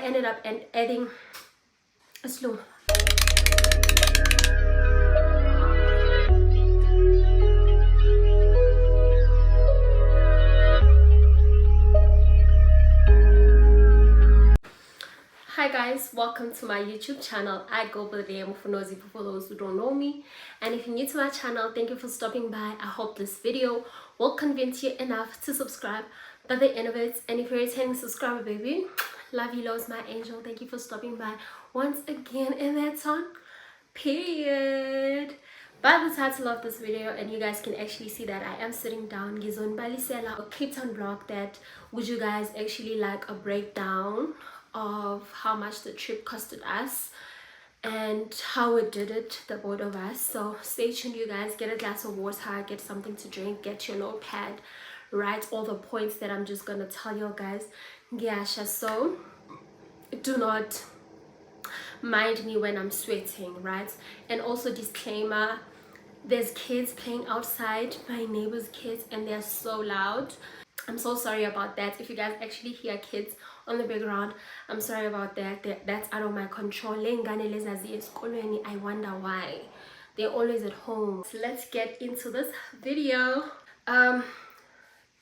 ended up adding slow. Hi guys, welcome to my YouTube channel. I go by the name of Nozipho for those who don't know me. And if you're new to my channel, thank you for stopping by. I hope this video will convince you enough to subscribe by the end of it. And if you're a returning subscriber, baby, love you loads, my angel. Thank you for stopping by once again. And that's on period. By the title of this video, and you guys can actually see that I am sitting down Gizon Balisela, a Cape Town vlog. That would you guys actually like a breakdown of how much the trip costed us and how we did it, the both of us. So stay tuned, you guys. Get a glass of water, get something to drink, get your notepad, write all the points that I'm just gonna tell you guys. Gyasha, so do not mind me when I'm sweating, right? And also disclaimer, there's kids playing outside, my neighbor's kids, and they're so loud. I'm so sorry about that. If you guys actually hear kids on the background, I'm sorry about that. That's out of my control. I wonder why. They're always at home. So let's get into this video.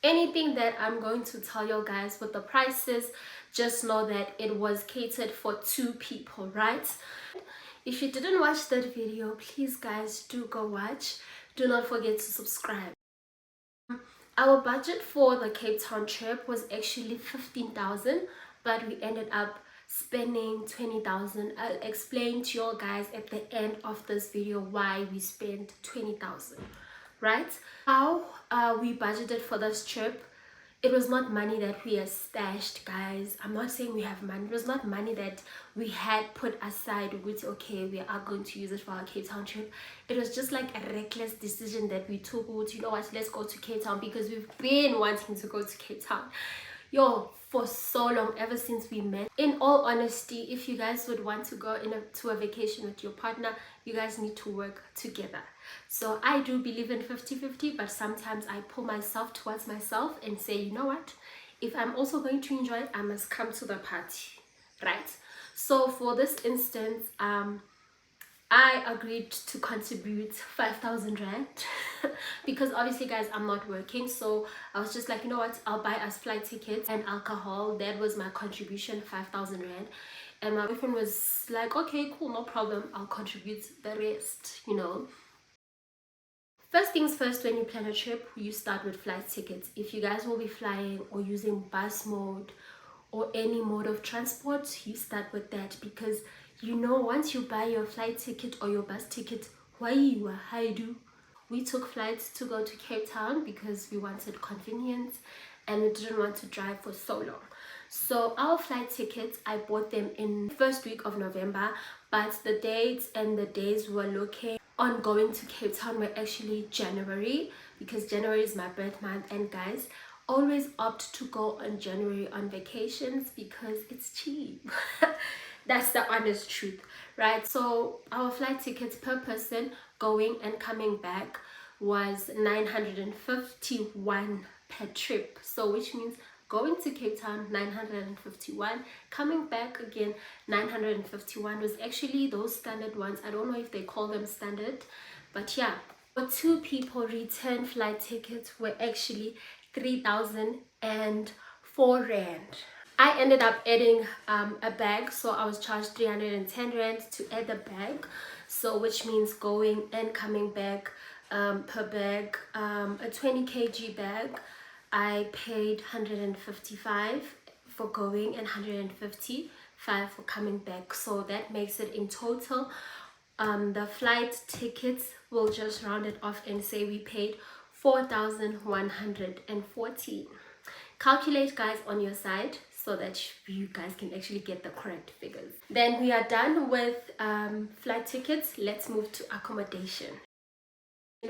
Anything that I'm going to tell you guys with the prices, just know that it was catered for 2 people, right? If you didn't watch that video, please guys do go watch. Do not forget to subscribe. Our budget for the Cape Town trip was actually 15,000, but we ended up spending 20,000. I'll explain to you guys at the end of this video why we spent 20,000, right? How we budgeted for this trip, it was not money that we had stashed, guys. I'm not saying we have money. It was not money that we had put aside with, okay, we are going to use it for our Cape Town trip. It was just like a reckless decision that we took. You know what, let's go to Cape Town, because we've been wanting to go to Cape Town, yo, for so long, ever since we met. In all honesty, if you guys would want to go to a vacation with your partner, you guys need to work together. So I do believe in 50-50, but sometimes I pull myself towards myself and say, you know what, if I'm also going to enjoy it, I must come to the party, right? So for this instance, I agreed to contribute 5,000 rand because obviously, guys, I'm not working. So I was just like, you know what, I'll buy us flight tickets and alcohol. That was my contribution, 5,000 rand. And my boyfriend was like, okay, cool, no problem, I'll contribute the rest, you know. First things first, when you plan a trip, you start with flight tickets. If you guys will be flying or using bus mode or any mode of transport, you start with that, because you know, once you buy your flight ticket or your bus ticket, we took flights to go to Cape Town because we wanted convenience and we didn't want to drive for so long. So our flight tickets, I bought them in first week of November, but the dates and the days we were looking on going to Cape Town were actually January, because January is my birth month, and guys, always opt to go on January on vacations because it's cheap. That's the honest truth, right? So our flight tickets per person going and coming back was 951 per trip. So which means going to Cape Town 951, coming back again 951. Was actually those standard ones. I don't know if they call them standard, but yeah, for 2 people, return flight tickets were actually 3,004 rand. I ended up adding a bag, so I was charged 310 rand to add the bag. So which means going and coming back per bag, a 20 kg bag, I paid 155 for going and 155 for coming back. So that makes it in total, the flight tickets, will just round it off and say we paid 4,114. Calculate, guys, on your side so that you guys can actually get the correct figures. Then we are done with flight tickets. Let's move to accommodation.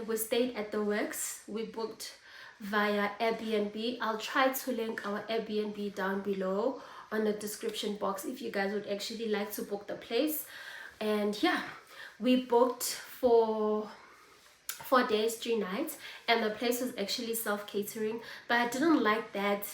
We stayed at the Works. We booked via Airbnb. I'll try to link our Airbnb down below on the description box if you guys would actually like to book the place. And yeah, we booked for 4 days, 3 nights, and the place was actually self-catering, but I didn't like that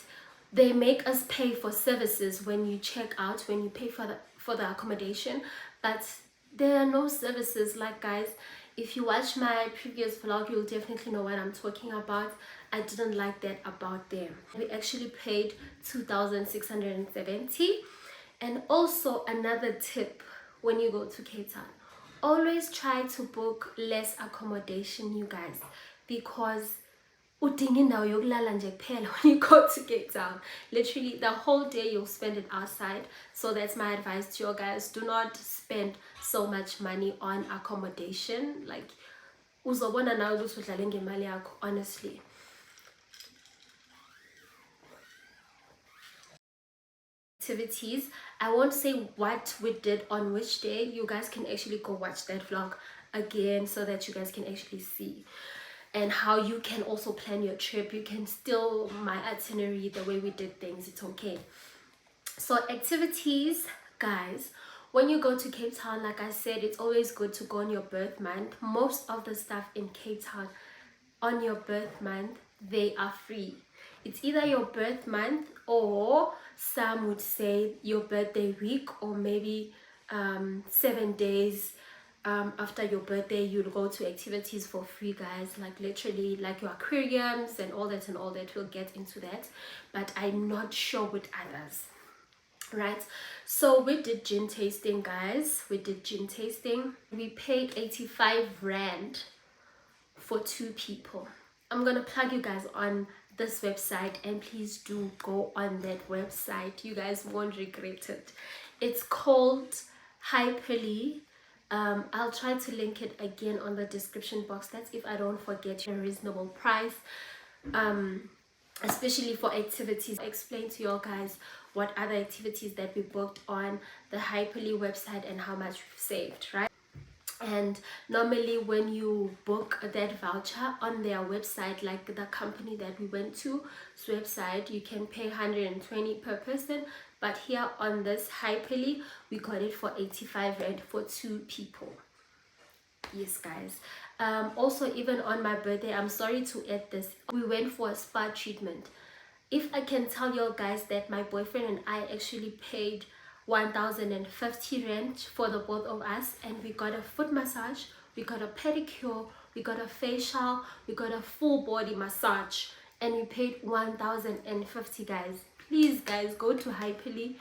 they make us pay for services when you check out, when you pay for the accommodation, but there are no services. Like, guys, if you watch my previous vlog, you'll definitely know what I'm talking about. I didn't like that about them. We actually paid 2,670. And also another tip, when you go to Cape Town, always try to book less accommodation, you guys, because udinga indawo yokulala nje kuphela when you go to Cape Town. Literally the whole day you'll spend it outside. So that's my advice to you guys. Do not spend so much money on accommodation. Like, uzobona nawe ukuthi udlale ngemali yakho, honestly. Activities, I won't say what we did on which day. You guys can actually go watch that vlog again so that you guys can actually see, and how you can also plan your trip. You can steal my itinerary, the way we did things, it's okay. So activities, guys, when you go to Cape Town, like I said, it's always good to go on your birth month. Most of the stuff in Cape Town on your birth month, they are free. It's either your birth month, or some would say your birthday week, or maybe 7 days after your birthday you'll go to activities for free, guys. Like, literally, like your aquariums and all that. We'll get into that, but I'm not sure with others, right? So we did gin tasting, guys. We did gin tasting. We paid 85 rand for 2 people. I'm gonna plug you guys on this website, and please do go on that website. You guys won't regret it. It's called Hyperly. I'll try to link it again on the description box. That's if I don't forget. A reasonable price, especially for activities. I explained to you guys what other activities that we booked on the Hyperly website and how much we've saved, right? And normally when you book that voucher on their website, like the company that we went to, website, you can pay 120 per person, but here on this Hyperly we got it for 85 rand for 2 people. Yes, guys. Also, even on my birthday, I'm sorry to add this, we went for a spa treatment. If I can tell you guys that my boyfriend and I actually paid 1,050 rand for the both of us, and we got a foot massage, we got a pedicure, we got a facial, we got a full body massage, and we paid 1,050, guys. Please, guys, go to Hyperly.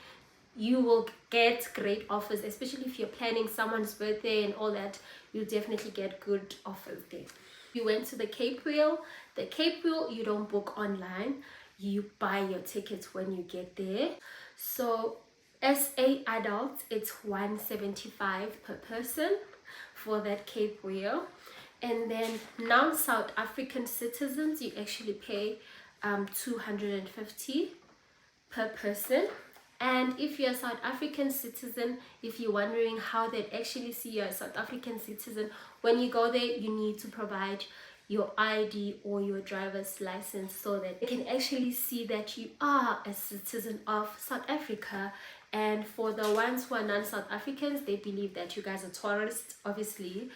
You will get great offers, especially if you're planning someone's birthday and all that. You'll definitely get good offers there. We went to the Cape Wheel. The Cape Wheel, you don't book online, you buy your tickets when you get there. So as a adult, it's 175 per person for that Cape Wheel. And then non-South African citizens, you actually pay 250 per person. And if you're a South African citizen, if you're wondering how they'd actually see you're a South African citizen, when you go there, you need to provide your ID or your driver's license so that they can actually see that you are a citizen of South Africa. And for the ones who are non-South Africans, they believe that you guys are tourists. Obviously,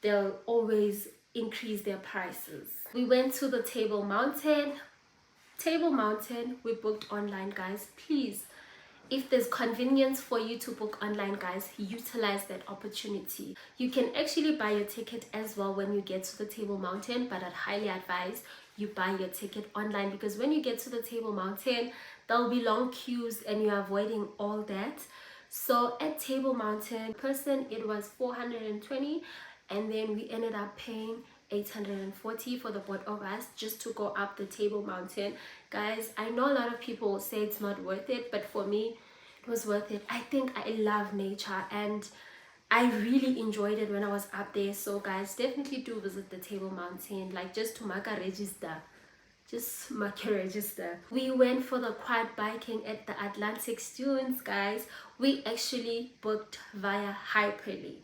they'll always increase their prices. We went to the Table Mountain. Table Mountain, we booked online, guys. Please, if there's convenience for you to book online, guys, utilize that opportunity. You can actually buy your ticket as well when you get to the Table Mountain, but I'd highly advise you buy your ticket online, because when you get to the Table Mountain, there'll be long queues and you're avoiding all that. So at Table Mountain, person, it was 420, and then we ended up paying 840 for the both of us just to go up the Table Mountain. Guys, I know a lot of people say it's not worth it, but for me it was worth it. I think I love nature and I really enjoyed it when I was up there. So guys, definitely do visit the Table Mountain, like just to mark a register. Just mark your register. We went for the quad biking at the Atlantic Dunes, guys. We actually booked via Hyperly.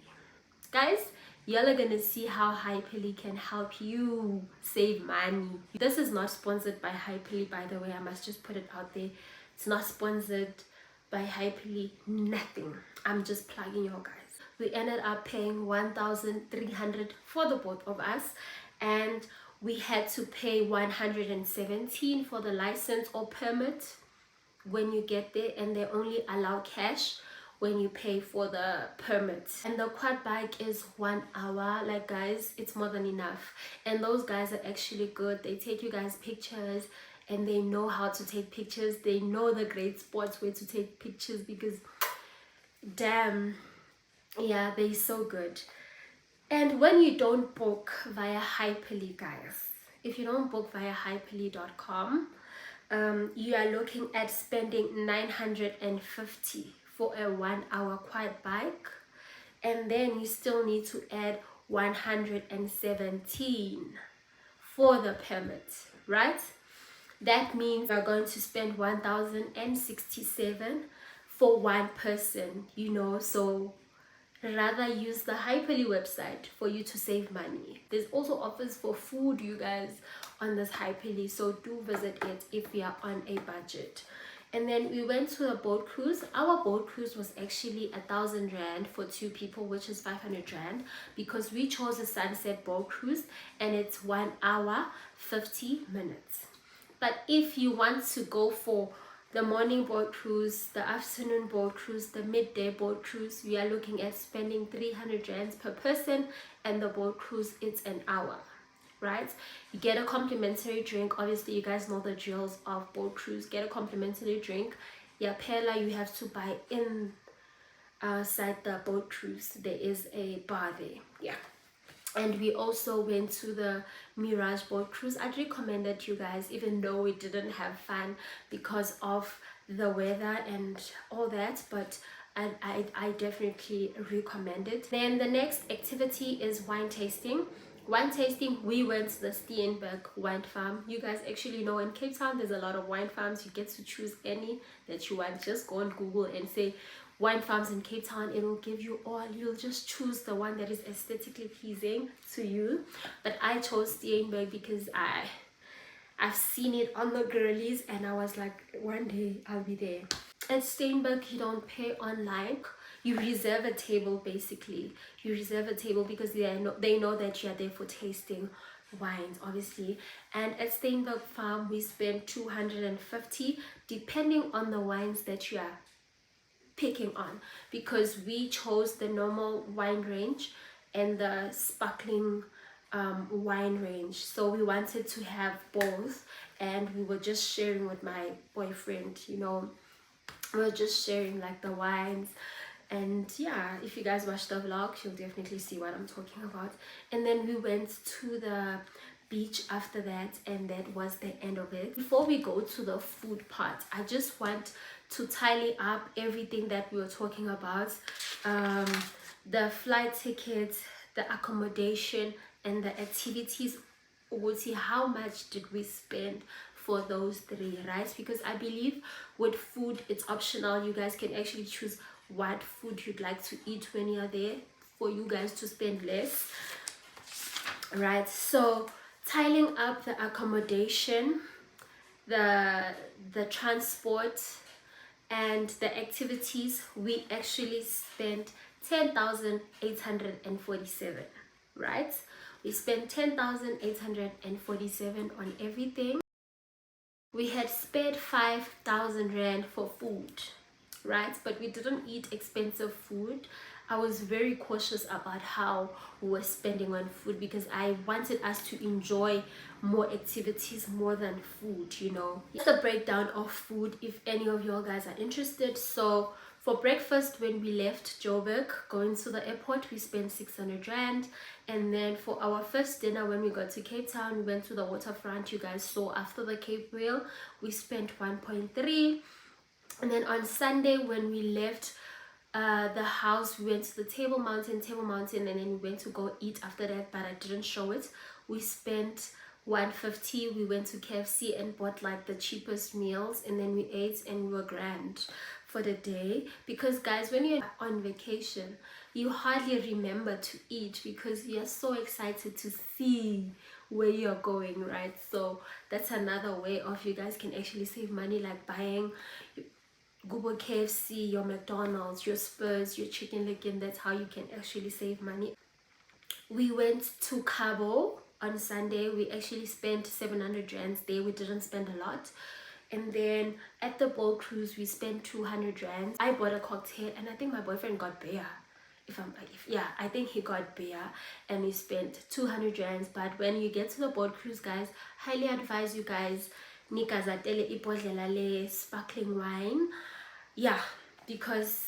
Guys, y'all are gonna see how Hyperly can help you save money. This is not sponsored by Hyperly, by the way. I must just put it out there. It's not sponsored by Hyperly, nothing. I'm just plugging you guys. We ended up paying 1,300 for the both of us, and we had to pay 117 for the license or permit. when you get there, and they only allow cash when you pay for the permit. And the quad bike is 1 hour. Like guys, it's more than enough. And those guys are actually good. They take you guys pictures, and they know how to take pictures. They know the great spots where to take pictures, because damn, yeah, they're so good. And when you don't book via Hyperly, guys, if you don't book via hyperly.com, you are looking at spending 950 for a 1 hour quad bike, and then you still need to add 117 for the permit, right? That means you're going to spend 1067 for one person, you know. So rather use the Hyperly website for you to save money. There's also offers for food, you guys, on this Hyperly, so do visit it if you are on a budget. And then we went to a boat cruise. Our boat cruise was actually 1,000 rand for 2 people, which is 500 rand, because we chose a sunset boat cruise, and it's 1 hour 50 minutes. But if you want to go for the morning boat cruise, the afternoon boat cruise, the midday boat cruise, we are looking at spending 300 rands per person, and the boat cruise, it's an hour, right? You get a complimentary drink. Obviously, you guys know the drills of boat cruise. Get a complimentary drink. Yeah, pela you have to buy in outside the boat cruise. There is a bar there. Yeah. And we also went to the Mirage boat cruise. I'd recommend it, you guys, even though we didn't have fun because of the weather and all that, but I definitely recommend it. Then the next activity is wine tasting. Wine tasting, we went to the Steenberg wine farm. You guys actually know in Cape Town there's a lot of wine farms. You get to choose any that you want. Just go on Google and say wine farms in Cape Town. It will give you all. You'll just choose the one that is aesthetically pleasing to you. But I chose Steenberg because I've seen it on the girlies, and I was like, one day I'll be there. At Steenberg, you don't pay online. You reserve a table, basically. You reserve a table because they know that you're there for tasting wines, obviously. And at Steenberg Farm, we spent 250 depending on the wines that you are picking on, because we chose the normal wine range and the sparkling wine range. So we wanted to have both, and we were just sharing with my boyfriend, you know. We were just sharing like the wines. And yeah, if you guys watch the vlog, you'll definitely see what I'm talking about. And then we went to the beach after that, and that was the end of it. Before we go to the food part, I just want to tally up everything that we were talking about. The flight tickets, the accommodation, and the activities. We'll see how much did we spend for those 3, right? Because I believe with food, it's optional. You guys can actually choose what food you'd like to eat when you're there, for you guys to spend less, right? So tiling up the accommodation, the transport, and the activities, we actually spent 10,847, right? We spent 10,847 on everything. We had spared 5,000 rand for food, right? But we didn't eat expensive food. I was very cautious about how we were spending on food, because I wanted us to enjoy more activities more than food, you know. Here's the breakdown of food if any of y'all guys are interested. So for breakfast, when we left Joburg going to the airport, we spent 600 rand. And then for our first dinner, when we got to Cape Town, we went to the waterfront. You guys saw after the Cape Whale, we spent 1.3. And then on Sunday, when we left the house, we went to the Table Mountain, and then we went to go eat after that, but I didn't show it. We spent 150. We went to KFC and bought like the cheapest meals, and then we ate, and we were grand for the day. Because guys, when you're on vacation, you hardly remember to eat because you're so excited to see where you're going, right? So that's another way of you guys can actually save money, like buying Google KFC, your McDonald's, your Spurs, your Chicken Licken. That's how you can actually save money. We went to Cabo on Sunday. We actually spent 700 rands there. We didn't spend a lot. And then at the boat cruise we spent 200 rand. I bought a cocktail and I think my boyfriend got beer. Yeah, I think he got beer and we spent 200 rands. But when you get to the boat cruise, guys, highly advise you guys nikazatele ibhodlela le sparkling wine. Yeah, because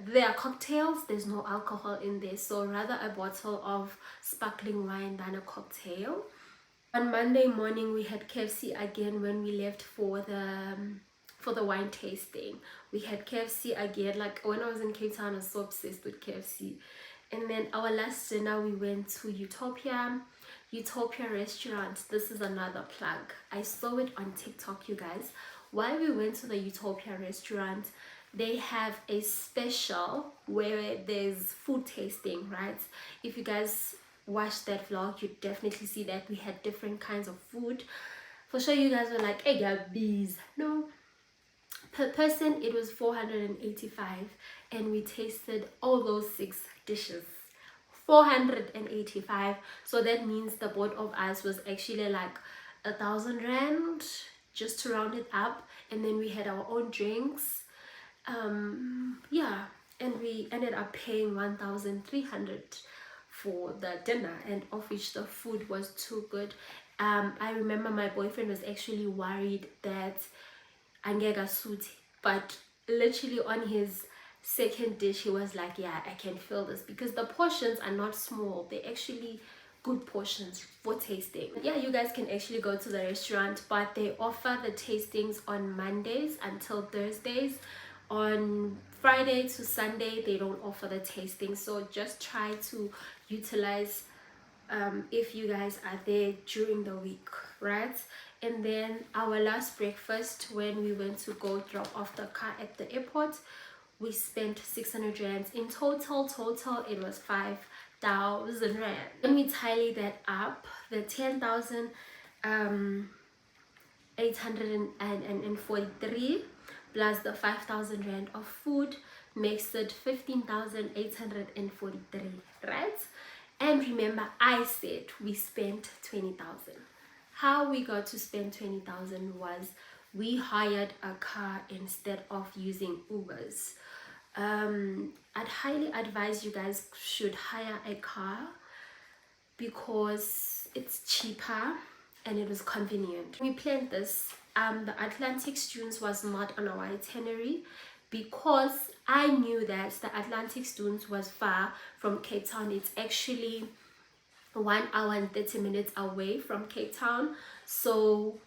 there are cocktails, there's no alcohol in there, so rather a bottle of sparkling wine than a cocktail. On Monday morning we had KFC again when we left for the wine tasting. We had KFC again. Like when I was in Cape Town I was so obsessed with KFC. And then our last dinner we went to Utopia restaurant. This is another plug, I saw it on TikTok, you guys. While we went to the Utopia restaurant, they have a special where there's food tasting, right? If you guys watch that vlog, you definitely see that we had different kinds of food. For sure you guys were like, hey girl, bees. No, per person it was 485 and we tasted all those 6 dishes. 485. So that means the both of us was actually like 1,000 rand, just to round it up. And then we had our own drinks. Yeah, and we ended up paying 1,300 for the dinner, and of which the food was too good. I remember my boyfriend was actually worried that angeka suit, but literally on his second dish he was like, yeah, I can feel this, because the portions are not small, they're actually good portions for tasting. Yeah, you guys can actually go to the restaurant, but they offer the tastings on Mondays until Thursdays. On Friday to Sunday they don't offer the tasting, so just try to utilize if you guys are there during the week, right? And then our last breakfast, when we went to go drop off the car at the airport, we spent 600 rand in total. It was 5,000 rand. When we tally that up, the 10,843 plus the 5,000 rand of food makes it 15,843, right? And remember, I said we spent 20,000. How we got to spend 20,000 was we hired a car instead of using Ubers. I'd highly advise you guys should hire a car because it's cheaper and it was convenient. We planned this. The Atlantic Dunes was not on our itinerary because I knew that the Atlantic Dunes was far from Cape Town. It's actually 1 hour and 30 minutes away from Cape Town, so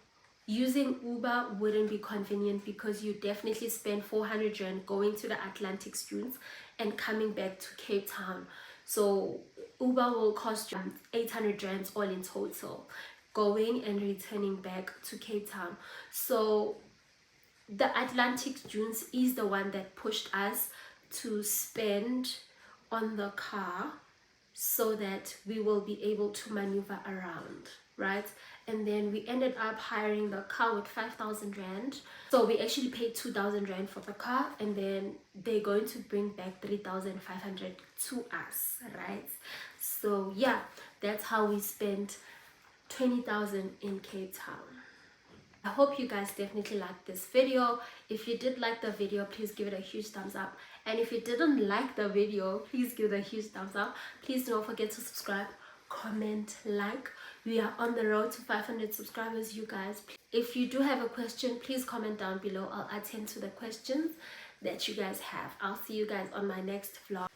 using Uber wouldn't be convenient because you definitely spend 400 rand going to the Atlantic Dunes and coming back to Cape Town. So Uber will cost you 800 rand all in total, going and returning back to Cape Town. So the Atlantic Dunes is the one that pushed us to spend on the car so that we will be able to maneuver around, right? And then we ended up hiring the car with 5,000 rand. So we actually paid 2,000 rand for the car, and then they're going to bring back 3,500 to us, right? So yeah, that's how we spent 20,000 in Cape Town. I hope you guys definitely liked this video. If you did like the video, please give it a huge thumbs up. And if you didn't like the video, please give it a huge thumbs up. Please don't forget to subscribe, comment, like. We are on the road to 500 subscribers, you guys. If you do have a question, please comment down below. I'll attend to the questions that you guys have. I'll see you guys on my next vlog.